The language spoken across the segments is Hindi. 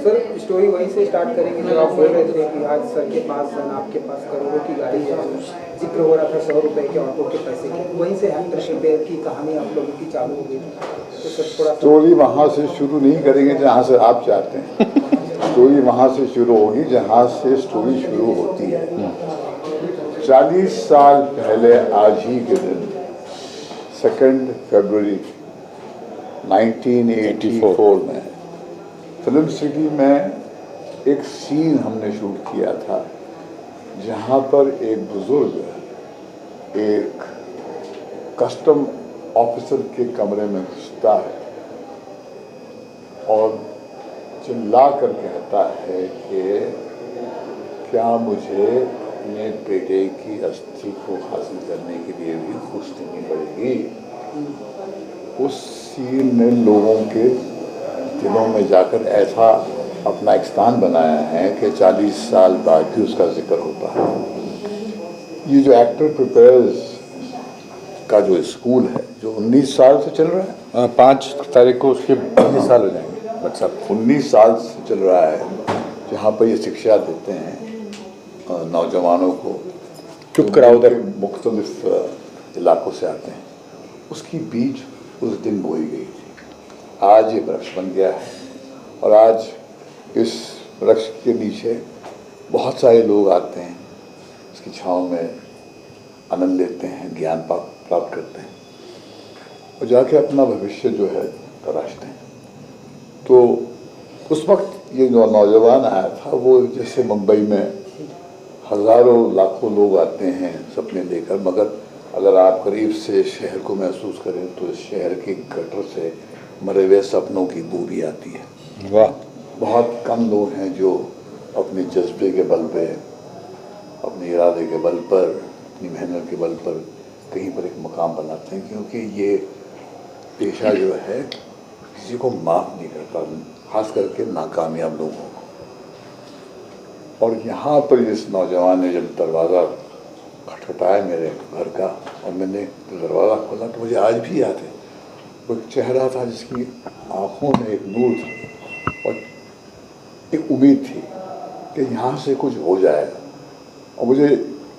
सर स्टोरी वहीं से स्टार्ट करेंगे जो आप बोल रहे थे कि आज सर के पास आपके पास करोड़ों की गाड़ी है, जिक्र हो रहा था 100 रुपये के ऑटो के पैसे के, वहीं से एंटरशिप की कहानी आप लोगों की चालू हो गई थी। तो सर थोड़ा स्टोरी वहाँ से शुरू नहीं करेंगे जहाँ से आप चाहते हैं। स्टोरी वहाँ से शुरू होगी जहाँ से स्टोरी शुरू होती है। 40 साल पहले आज ही के दिन 2 फरवरी 1984 में फिल्म सिटी में एक सीन हमने शूट किया था जहाँ पर एक बुजुर्ग एक कस्टम ऑफिसर के कमरे में घुसता है और चिल्ला कर कहता है कि क्या मुझे अपने बेटे की अस्थि को हासिल करने के लिए भी घूस देनी पड़ेगी। उस सीन ने लोगों के दिलों में जाकर ऐसा अपना एक स्थान बनाया है कि 40 साल बाद भी उसका जिक्र होता है। ये जो एक्टर प्रिपेयर्स का जो स्कूल है जो 19 साल से चल रहा है, 5 तारीख को उसके 19 साल हो जाएंगे। अच्छा, 19 साल से चल रहा है, जहाँ पर ये शिक्षा देते हैं नौजवानों को। चुप कराओ उधर। मुख्तलिफ इलाकों से आते हैं। उसकी बीज उस दिन बोई गई थी। आज ये वृक्ष बन गया है और आज इस वृक्ष के नीचे बहुत सारे लोग आते हैं, इसकी छाँव में आनंद लेते हैं, ज्ञान प्राप्त करते हैं और जाके अपना भविष्य जो है तराशते हैं। तो उस वक्त ये जो नौजवान आया था वो जैसे मुंबई में हज़ारों लाखों लोग आते हैं सपने लेकर, मगर अगर आप करीब से शहर को महसूस करें तो इस शहर के गटर से मरे हुए सपनों की बू भी आती है। वाह। बहुत कम लोग हैं जो अपने जज्बे के बल पे, अपने इरादे के बल पर, अपनी मेहनत के बल पर कहीं पर एक मकाम बनाते हैं, क्योंकि ये पेशा जो है किसी को माफ़ नहीं करता, खास करके नाकामयाब लोगों को। और यहाँ पर इस नौजवान ने जब दरवाज़ा खटखटाया मेरे घर का और मैंने दरवाज़ा खोला तो मुझे आज भी याद है, वो एक चेहरा था जिसकी आँखों में एक नूर था और एक उम्मीद थी कि यहाँ से कुछ हो जाएगा। और मुझे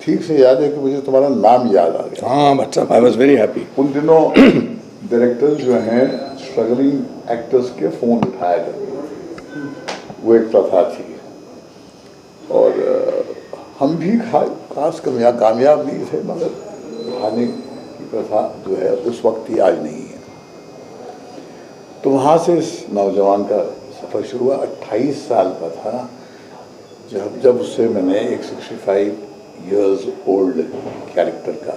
ठीक से याद है कि मुझे तुम्हारा नाम याद आ गया। हाँ बच्चा, आई वॉज वेरी हैप्पी। उन दिनों डायरेक्टर्स जो हैं स्ट्रगलिंग एक्टर्स के फ़ोन उठाया करते, वो एक प्रथा थी और हम भी खास कामयाब नहीं थे, मगर उठाने की प्रथा जो है उस वक्त ही आज नहीं है। तो वहाँ से इस नौजवान का सफ़र शुरू हुआ। 28 साल का था जब उससे मैंने एक 65 इयर्स ओल्ड कैरेक्टर का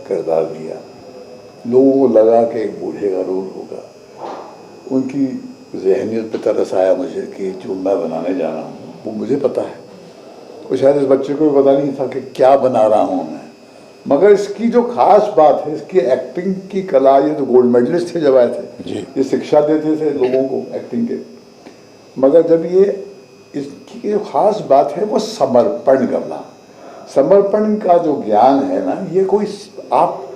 किरदार दिया। लोगों को लगा कि एक बूढ़े का रोल होगा। उनकी जहनियत पे तरस आया मुझे कि जो मैं बनाने जा रहा हूँ वो मुझे पता है, और शायद इस बच्चे को भी पता नहीं था कि क्या बना रहा हूँ मैं। मगर इसकी जो खास बात है, इसकी एक्टिंग की कला, ये तो गोल्ड मेडलिस्ट थे जब आए थे, ये शिक्षा देते थे लोगों को एक्टिंग के। मगर जब ये इसकी जो खास बात है वो समर्पण करना। समर्पण का जो ज्ञान है ना, ये कोई आप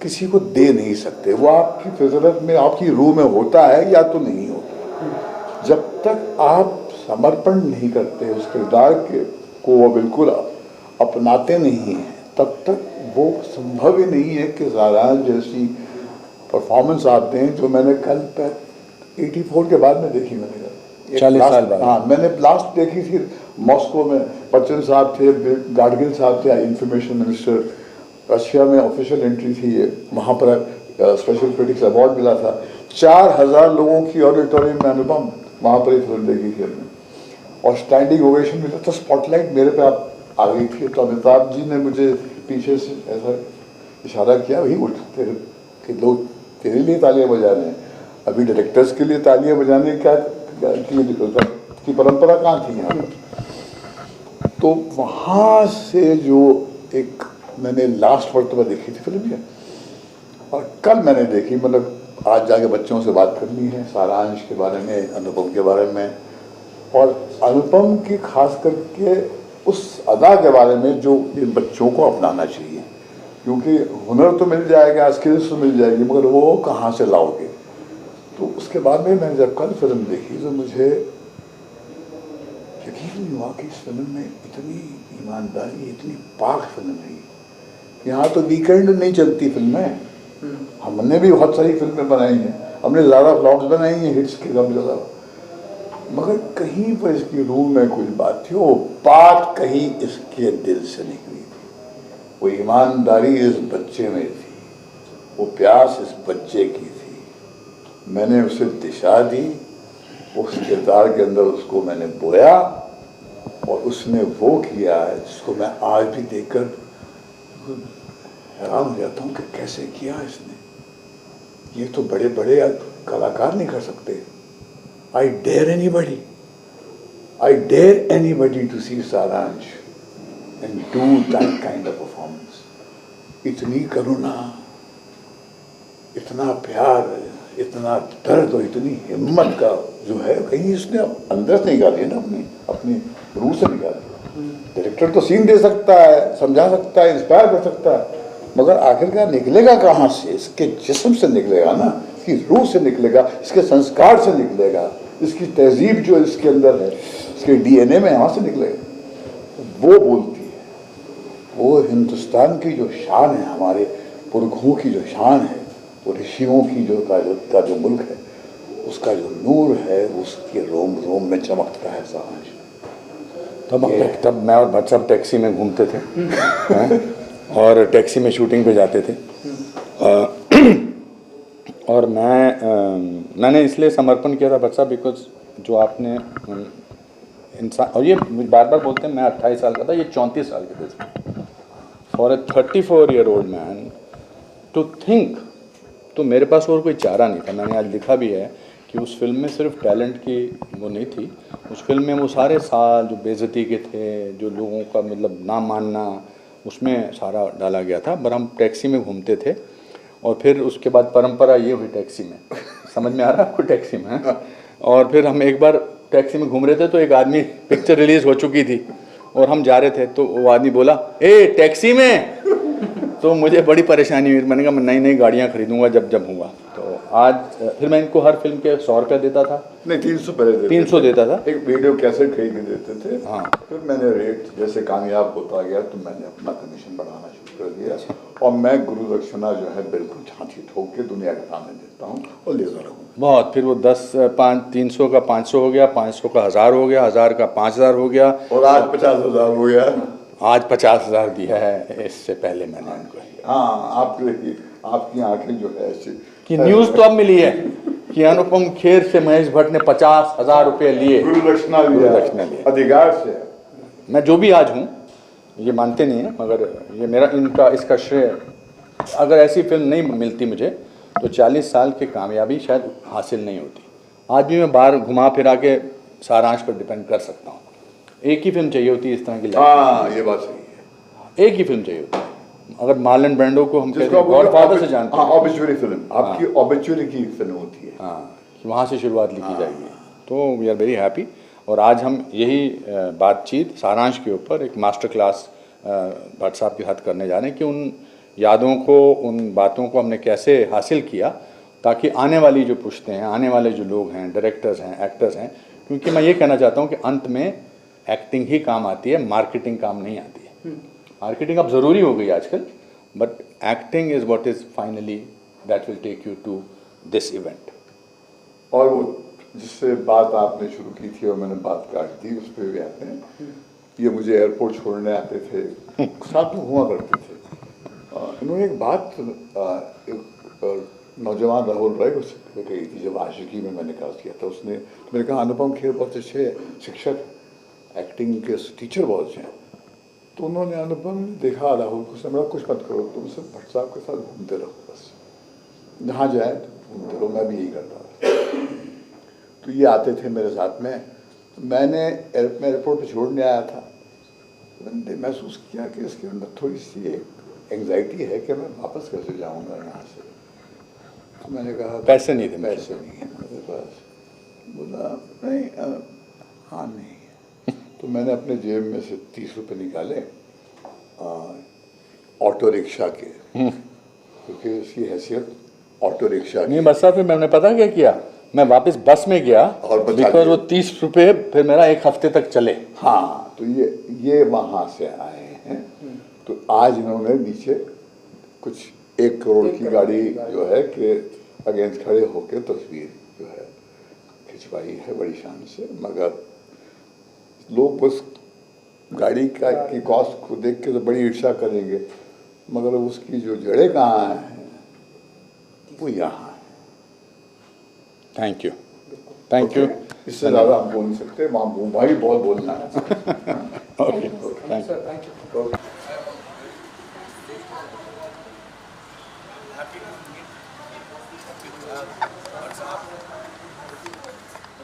किसी को दे नहीं सकते। वो आपकी फितरत में, आपकी रूह में होता है या तो नहीं होता। जब तक आप समर्पण नहीं करते, उस किरदार को वो बिल्कुल अपनाते नहीं हैं, तब तक वो संभव ही नहीं है कि ज़ारान जैसी परफॉर्मेंस आप दें जो मैंने कल 84 के बाद में देखी। मैंने 40 साल बाद। हाँ, मैंने लास्ट देखी थी मॉस्को में। बच्चन साहब थे, गाडगिल साहब थे, इंफॉर्मेशन मिनिस्टर। रशिया में ऑफिशियल एंट्री थी ये, वहाँ पर स्पेशल क्रिटिक्स अवार्ड मिला था। 4000 लोगों की ऑडिटोरियम में अनुपम वहाँ पर ही फिल्म देखी थी हमने और स्टैंडिंग ओवेशन मिला था। स्पॉटलाइट मेरे पे आ गई थी तो अमिताभ जी ने मुझे पीछे से ऐसा इशारा किया, वही उठ तेरे कि लोग तेरे लिए तालियां बजा रहे हैं। अभी डायरेक्टर्स के लिए तालियां बजाने की परंपरा कहाँ थी यहाँ पर। तो वहाँ से जो एक मैंने लास्ट मरतबा देखी थी फिल्म ये, और कल मैंने देखी। मतलब आज जाके बच्चों से बात करनी है सारांश के बारे में, अनुपम के बारे में, और अनुपम की खास करके उस अदा के बारे में जो इन बच्चों को अपनाना चाहिए। क्योंकि हुनर तो मिल जाएगा, स्किल्स तो मिल जाएगी, मगर वो कहाँ से लाओगे। तो उसके बाद में मैंने जब कल फिल्म देखी तो मुझे यकीन नहीं हुआ कि इस फिल्म में इतनी ईमानदारी, इतनी पाक फिल्म रही। यहाँ तो वीकेंड नहीं चलती फिल्में। हमने भी बहुत सारी फिल्में बनाई हैं, हमने ज़्यादा फ्लॉप्स बनाई हैं, हिट्स के कम ज़्यादा, मगर कहीं पर इसकी रूह में कुछ बात थी। वो बात कहीं इसके दिल से निकली थी। वो ईमानदारी इस बच्चे में थी, वो प्यास इस बच्चे की थी। मैंने उसे दिशा दी, उस किरदार के अंदर उसको मैंने बोया और उसने वो किया है जिसको मैं आज भी देखकर हैरान हो जाता हूँ कि कैसे किया इसने। ये तो बड़े बड़े कलाकार नहीं कर सकते। आई डेयर एनीबडी टू सी सारांश and do that kind of performance. इतनी करुणा, इतना प्यार, इतना दर्द और इतनी हिम्मत का जो है, कहीं इसने अंदर से निकाली है ना, अपनी रूह से निकाली। डायरेक्टर तो सीन दे सकता है, समझा सकता है, इंस्पायर कर सकता है, मगर आखिरकार निकलेगा कहाँ से? इसके जिस्म से निकलेगा ना, इसकी रूह से निकलेगा, इसके संस्कार से निकलेगा, इसकी तहजीब जो इसके अंदर है, इसके डीएनए में यहाँ से निकलेगा। वो बोलती है, वो हिंदुस्तान की जो शान है, हमारे पुरखों की जो शान है, वो ऋषियों की का जो मुल्क है, उसका जो नूर है, उसके रोम रोम में चमकता है सारांश। तब मैं और भट्ट साहब टैक्सी में घूमते थे और टैक्सी में शूटिंग पे जाते थे। और मैंने इसलिए समर्पण किया था भट्ट साहब, बिकॉज जो आपने इंसान, और ये बार बार बोलते हैं, मैं 28 साल का था, ये 34 साल के थे। For a 34-year-old man to think, तो मेरे पास और कोई चारा नहीं था। मैंने आज लिखा भी है कि उस फिल्म में सिर्फ टैलेंट की वो नहीं थी, उस फिल्म में वो सारे साल जो बेइज्जती के थे, जो लोगों का मतलब ना मानना, उसमें सारा डाला गया था। पर हम टैक्सी में घूमते थे और फिर उसके बाद परंपरा ये हुई टैक्सी में, समझ में आ रहा है आपको, टैक्सी में। और फिर हम एक बार टैक्सी में घूम रहे थे तो एक आदमी, पिक्चर रिलीज़ हो चुकी थी और हम जा रहे थे, तो वो आदमी बोला, ए टैक्सी में। तो मुझे बड़ी परेशानी हुई। मैंने कहा मैं नई नई गाड़ियाँ खरीदूंगा जब होगा। तो आज फिर मैं इनको हर फिल्म के 100 रुपये देता था, नहीं 300 पहले 300 देता था। एक वीडियो कैसेट खरीद के देते थे। हाँ, फिर मैंने रेट जैसे कामयाब होता गया तो मैंने अपना कमीशन बढ़ाना शुरू कर दिया। और मैं गुरु दक्षिणा जो है बिल्कुल छाती ठोक के दुनिया के सामने देता हूँ और लेता रहूँगा बहुत। फिर वो 300 का 500 हो गया, 500 का 1000 हो गया, 1000 का 5000 हो गया, और आज 50,000 हो गया। आज 50,000 दिया है। इससे पहले मैंने उनको, हाँ, आपकी आंखें जो है ऐसी कि न्यूज़ तो अब मिली है कि अनुपम खेर से महेश भट्ट ने 50,000 रुपये लिए, गुरु दक्षिणा लिया, अधिकार से। मैं जो भी आज हूँ, ये मानते नहीं है, मगर ये मेरा इसका श्रेय, अगर ऐसी फिल्म नहीं मिलती मुझे तो 40 साल की कामयाबी शायद हासिल नहीं होती। आज भी मैं बाहर घुमा फिरा के सारांश पर डिपेंड कर सकता हूँ। एक ही फिल्म चाहिए होती है इस तरह की। हाँ, ये बात सही है। एक ही फिल्म चाहिए होती है। अगर मार्लन ब्रांडो को हम गॉडफादर से जानते हैं, ऑब्ituary फिल्म, आपकी ऑब्ituary की फिल्म होती है। हाँ, कि वहाँ से शुरुआत लिखी जाएगी। तो वी आर वेरी हैप्पी। और आज हम यही बातचीत सारांश के ऊपर एक मास्टर क्लास भट्ट साहब के साथ करने जा रहे हैं कि उन यादों को, उन बातों को हमने कैसे हासिल किया, ताकि आने वाली जो पुश्तें हैं, आने वाले जो लोग हैं, डायरेक्टर्स हैं, एक्टर्स हैं, क्योंकि मैं ये कहना चाहता हूँ कि अंत में एक्टिंग ही काम आती है, मार्केटिंग काम नहीं आती है। मार्केटिंग अब ज़रूरी हो गई आजकल, but acting is what is finally that will take you to this event. और वो जिससे बात आपने शुरू की थी और मैंने बात काट दी, उस पर भी आते हैं। ये मुझे एयरपोर्ट छोड़ने आते थे, साथ में हुआ करते थे। इन्होंने एक बात नौजवान राहुल राय को कही थी जब आशिकी में मैंने कास्ट किया था। उसने मैंने कहा अनुपम खेर बहुत अच्छे शिक्षक, एक्टिंग के टीचर बहुत अच्छे हैं। तो उन्होंने अनुपम देखा राहुल को, समझा कुछ मत करो, तुम सब भट्ट साहब के साथ घूमते रहो, बस जहाँ जाए तो घूमते रहो। मैं भी यही करता था। तो ये आते थे मेरे साथ में। मैं एयरपोर्ट पे छोड़ने आया था, मैंने महसूस किया कि इसके अंदर थोड़ी सी एंग्जाइटी है कि मैं वापस कैसे जाऊंगा यहाँ से। तो मैंने कहा पैसे नहीं थे, पैसे नहीं है मेरे पास। बोला नहीं, हाँ नहीं। तो मैंने अपने जेब में से 30 रुपये निकाले ऑटो रिक्शा के, क्योंकि उसकी हैसियत ऑटो रिक्शा की। नहीं बस साहब, फिर मैंने पता क्या किया, मैं वापस बस में गया और बचा बिकॉज दिया। वो 30 रुपये फिर मेरा 1 हफ्ते तक चले। हाँ, तो ये वहाँ से आए हैं। तो आज इन्होंने नीचे कुछ 1 करोड़ की गाड़ी जो है कि अगेंस्ट खड़े होकर तस्वीर जो है खिंचवाई है बड़ी शान से। मगर लोग बस गाड़ी की कॉस्ट को देख के तो बड़ी ईर्ष्या करेंगे, मगर उसकी जो जड़ें कहाँ हैं वो यहाँ है। Thank you, thank you. इससे ज़्यादा हम बोल नहीं सकते, वहाँ भाई बहुत बोलना है। Okay, thank you. Sir thank you.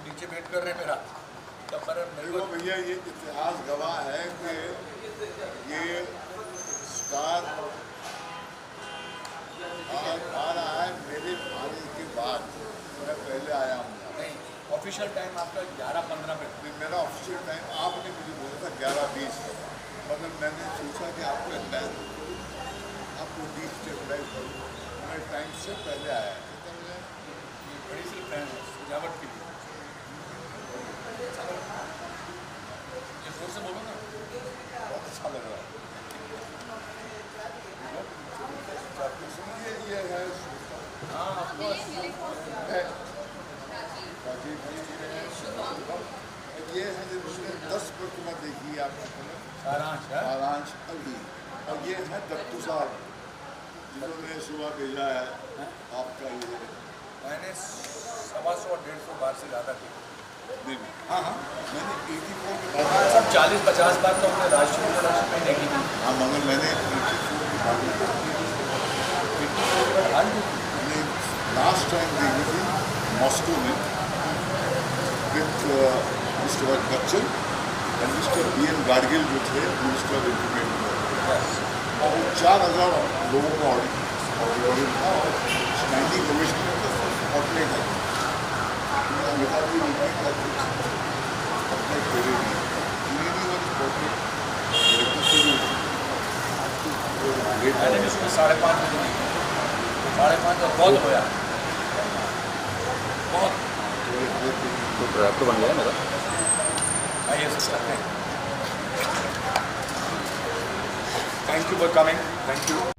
नीचे वेट कर रहे हैं मेरा तब पर मेरे को भैया ये इतिहास गवाह है कि ये स्टार आज आ रहा है मेरे आने के बाद। मैं पहले आया हूँ। नहीं ऑफिशियल टाइम आपका 11:15 पे मेरा ऑफिशियल टाइम आपने मुझे बोला था 11:20, मगर मैंने सोचा कि आपको 20 स्टेबलाइज करूँ, मैं टाइम से पहले आया। ये बड़ी सी फैन है सजावट के लिए। ये जोर से बोलो ना, बहुत अच्छा लग रहा है। सुनिए ये है हाँ ऑफकोर्स राजीव जी है, ये है जिसने 10 प्रतिमा देखी है आपने सारांश है। सारांश अभी, और ये है दत्तू साहब जिन्होंने सुबह भेजा है आपका ये। मैंने 125-150 बार से ज़्यादा की। नहीं हाँ हाँ मैंने 84 के बाद हाँ सब 40-50 बार तो हमने राष्ट्रीय इंटरनेशनल में देखी थी। हाँ मगर मैंने 84 के बाद मैंने लास्ट टाइम देखी थी मॉस्को में with mister Bachchan and mister BN Gadgil जो थे मिनिस्टर ऑफ इंफॉर्मेशन, और वो 4000 लोगों का ऑडिटोरियम था और स्टैंडिंग ओवेशन में तो ऑर्डिनेट है। अमिताभ जी अपने फेरे में मैंने भी सुबह 5:30 बजे देखी। 5:30 तो बहुत होया, बहुत। तो ड्राफ्ट बन गया मेरा। आइए सर करते हैं। Thank you for coming, thank you.